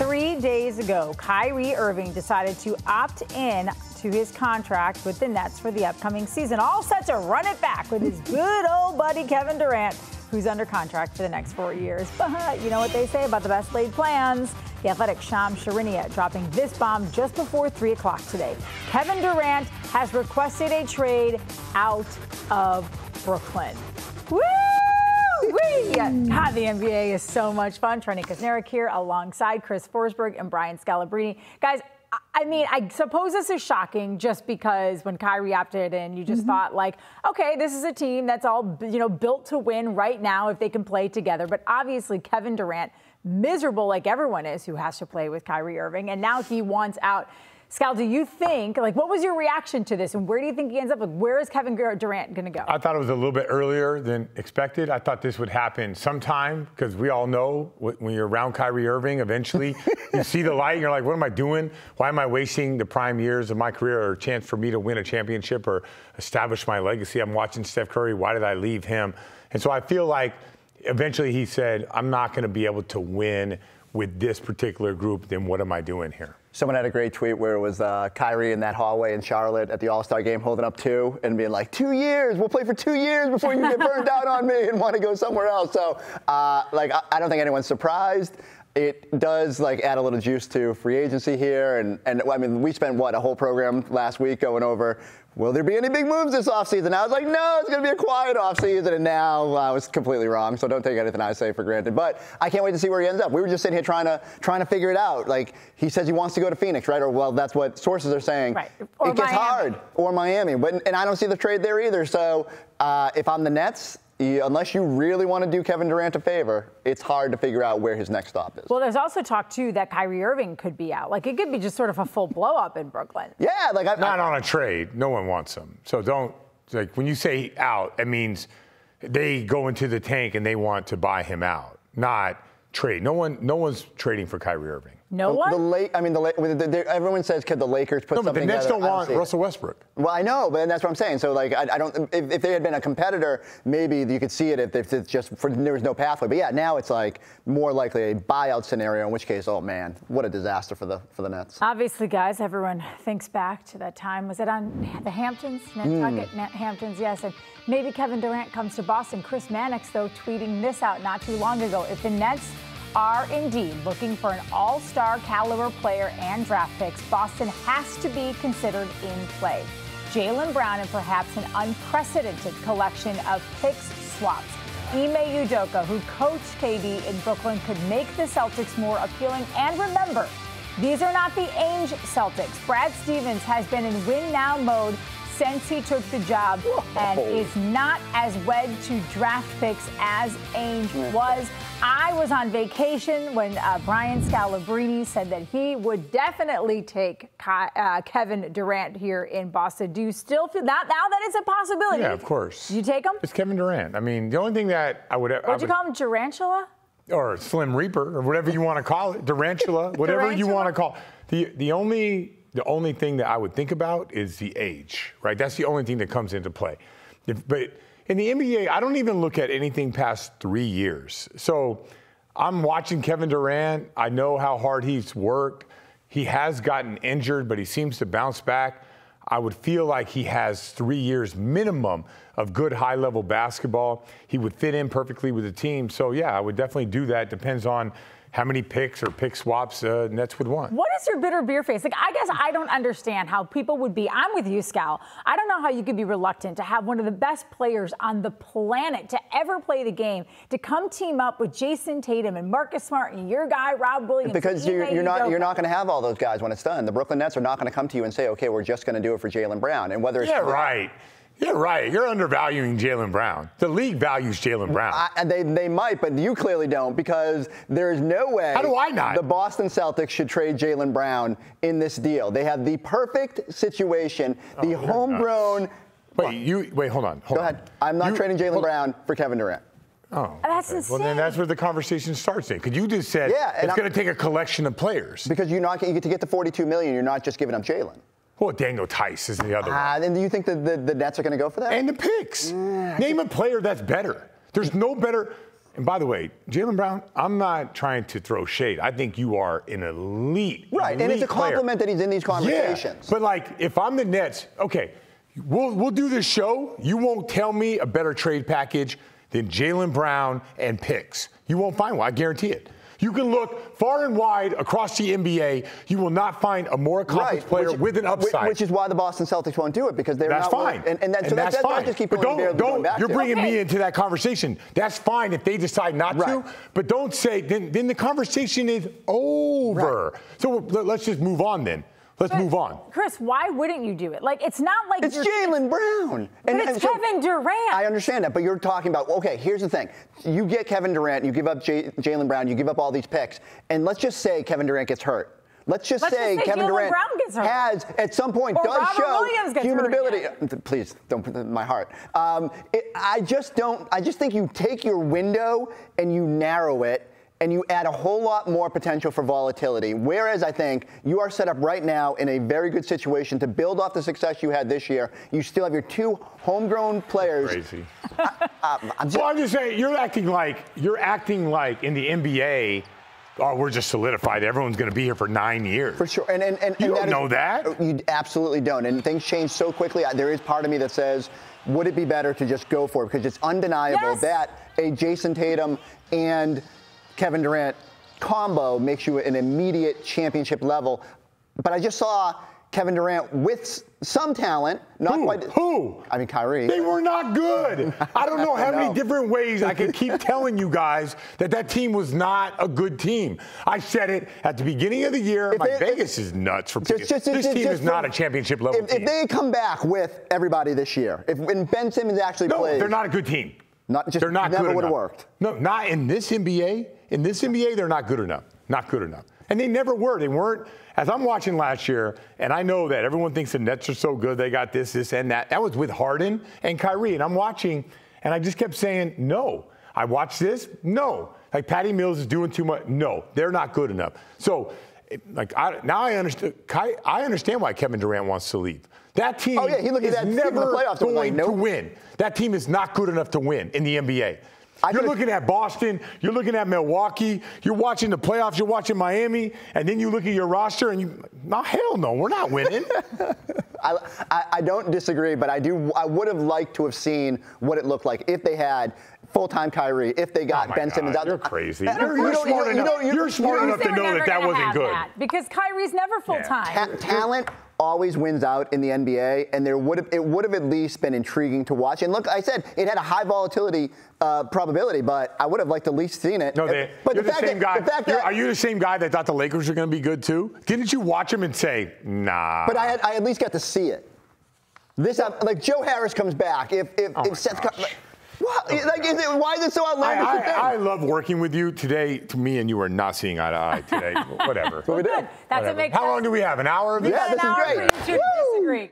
3 days ago, Kyrie Irving decided to opt in to his contract with the Nets for the upcoming season. All set to run it back with his good old buddy Kevin Durant, who's under contract for the next 4 years. But you know what they say about the best laid plans. The Athletic's Shams Charania dropping this bomb just before 3 o'clock today. Kevin Durant has requested a trade out of Brooklyn. Woo! God, the NBA is so much fun. Trenni Kusnierek here alongside Chris Forsberg and Brian Scalabrine. Guys, I mean, I suppose this is shocking just because when Kyrie opted in, you just thought like, okay, this is a team that's all, built to win right now if they can play together. But obviously Kevin Durant, miserable like everyone is who has to play with Kyrie Irving, and now he wants out. Scal, do you think, what was your reaction to this, and where do you think he ends up? Where is Kevin Durant going to go? I thought it was a little bit earlier than expected. I thought this would happen sometime because we all know when you're around Kyrie Irving, eventually you see the light and you're like, what am I doing? Why am I wasting the prime years of my career or a chance for me to win a championship or establish my legacy? I'm watching Steph Curry. Why did I leave him? And so I feel like eventually he said, I'm not going to be able to win with this particular group. Then what am I doing here? Someone had a great tweet where it was Kyrie in that hallway in Charlotte at the All-Star game holding up 2 and being like, 2 years, we'll play for 2 years before you get burned out on me and want to go somewhere else. So, I don't think anyone's surprised. It does add a little juice to free agency here. And I mean, we spent, a whole program last week going over, will there be any big moves this offseason? I was like, no, it's going to be a quiet offseason. And now I was completely wrong. So don't take anything I say for granted. But I can't wait to see where he ends up. We were just sitting here trying to figure it out. He says he wants to go to Phoenix, right? Or, well, that's what sources are saying. Right. Or it gets hard. Or Miami. And I don't see the trade there either. So if I'm the Nets, unless you really want to do Kevin Durant a favor, it's hard to figure out where his next stop is. Well, there's also talk, too, that Kyrie Irving could be out. It could be just sort of a full blow-up in Brooklyn. Yeah. Not on a trade. No one wants him. So don't, when you say out, it means they go into the tank and they want to buy him out, not trade. No one's trading for Kyrie Irving. No one? Everyone says, could the Lakers put something together? No, but the Nets don't want Russell Westbrook. Well, I know, but that's what I'm saying. So, I don't. If they had been a competitor, maybe you could see it if it's just there was no pathway. But yeah, now it's more likely a buyout scenario. In which case, oh man, what a disaster for the Nets. Obviously, guys, everyone thinks back to that time. Was it on the Hamptons, Nantucket, Hamptons? Yes, and maybe Kevin Durant comes to Boston. Chris Mannix, though, tweeting this out not too long ago. If the Nets are indeed looking for an all-star caliber player and draft picks, Boston has to be considered in play. Jaylen Brown and perhaps an unprecedented collection of picks swaps. Ime Udoka, who coached KD in Brooklyn, could make the Celtics more appealing. And remember, these are not the Ainge Celtics. Brad Stevens has been in win-now mode since he took the job and is not as wed to draft picks as Ainge was. I was on vacation when Brian Scalabrine said that he would definitely take Kevin Durant here in Boston. Do you still feel that now that it's a possibility? Yeah, of course. Do you take him? It's Kevin Durant. I mean, the only thing that I would... What'd you call him, Durantula? Or Slim Reaper, or whatever you want to call it. Durantula, whatever you want to call it. The only thing that I would think about is the age, right? That's the only thing that comes into play. But in the NBA, I don't even look at anything past 3 years. So I'm watching Kevin Durant. I know how hard he's worked. He has gotten injured, but he seems to bounce back. I would feel like he has 3 years minimum of good high-level basketball. He would fit in perfectly with the team. So, yeah, I would definitely do that. Depends on how many picks or pick swaps Nets would want. What is your bitter beer face? I guess I don't understand how people would be. I'm with you, Scal. I don't know how you could be reluctant to have one of the best players on the planet to ever play the game to come team up with Jason Tatum and Marcus Smart and your guy Rob Williams. Because you're not going to have all those guys when it's done. The Brooklyn Nets are not going to come to you and say, okay, we're just going to do it for Jaylen Brown. And whether it's right. You're right. You're undervaluing Jaylen Brown. The league values Jaylen Brown. They might, but you clearly don't, because there's no way. How do I not? The Boston Celtics should trade Jaylen Brown in this deal. They have the perfect situation. The homegrown. Wait, hold on. Go ahead. I'm not trading Jaylen Brown for Kevin Durant. Oh, that's insane. Well, then that's where the conversation starts. Because you just said it's going to take a collection of players. Because you get to get the $42 million. You're not just giving up Jaylen. Well, Daniel Tice is the other one. Then do you think the Nets are going to go for that? And the picks. Name a player that's better. There's no better. And by the way, Jaylen Brown, I'm not trying to throw shade. I think you are an elite and it's a compliment that he's in these conversations. Yeah, but like, if I'm the Nets, okay, we'll do this show. You won't tell me a better trade package than Jaylen Brown and picks. You won't find one. I guarantee it. You can look far and wide across the NBA. You will not find a more accomplished player with an upside. Which is why the Boston Celtics won't do it, because they're that's not. Fine. So that's fine. Just keep but don't. You're bringing me into that conversation. That's fine if they decide not to. But don't say then the conversation is over. Right. So let's just move on then. Let's move on. Chris, why wouldn't you do it? Like, it's not like it's Jaylen Brown. But it's Kevin Durant. I understand that, but you're talking about, okay, here's the thing. You get Kevin Durant, you give up Jaylen Brown, you give up all these picks, and let's just say Kevin Durant gets hurt. Let's just say Kevin Durant has, at some point, does show human ability. Please, don't put that in my heart. I just think you take your window and you narrow it, and you add a whole lot more potential for volatility. Whereas I think you are set up right now in a very good situation to build off the success you had this year. You still have your two homegrown players. Crazy. I'm just saying, you're acting like in the NBA, oh, we're just solidified. Everyone's going to be here for 9 years. For sure. And you don't know that? You absolutely don't. And things change so quickly. There is part of me that says, would it be better to just go for it? Because it's undeniable that a Jason Tatum and Kevin Durant combo makes you an immediate championship level. But I just saw Kevin Durant with some talent. Not quite. Who? I mean, Kyrie. They were not good. I don't know how many different ways I can keep telling you guys that team was not a good team. I said it at the beginning of the year. Vegas is nuts for this team is not a championship level team. If they come back with everybody this year, when Ben Simmons actually plays. They're not a good team. They're not never good would have worked. No, not in this NBA. In this NBA, they're not good enough. Not good enough. And they never were. They weren't. As I'm watching last year, and I know that everyone thinks the Nets are so good, they got this, and that. That was with Harden and Kyrie. And I'm watching, and I just kept saying, no. I watched this, no. Like Patty Mills is doing too much. No, they're not good enough. So, now I understand. I understand why Kevin Durant wants to leave. That team is never going to win. That team is not good enough to win in the NBA. You're looking at Boston, you're looking at Milwaukee, you're watching the playoffs, you're watching Miami, and then you look at your roster and hell no, we're not winning. I don't disagree, but I would have liked to have seen what it looked like if they had full-time Kyrie, if they got Ben Simmons out. You're crazy. You're smart enough to know that wasn't good. Because Kyrie's never full-time. Talent always wins out in the NBA, and it would have at least been intriguing to watch. And look, I said it had a high volatility probability, but I would have liked to at least seen it. No, you're the same guy. Are you the same guy that thought the Lakers were going to be good too? Didn't you watch them and say, nah? But I at least got to see it. Like Joe Harris comes back. If Seth. What? Why is it so outlandish? I love working with you today. To me and you are not seeing eye to eye today. Whatever. Well, good. That's what makes sense. How long do we have? An hour of this? Yeah, this is great. For you to disagree.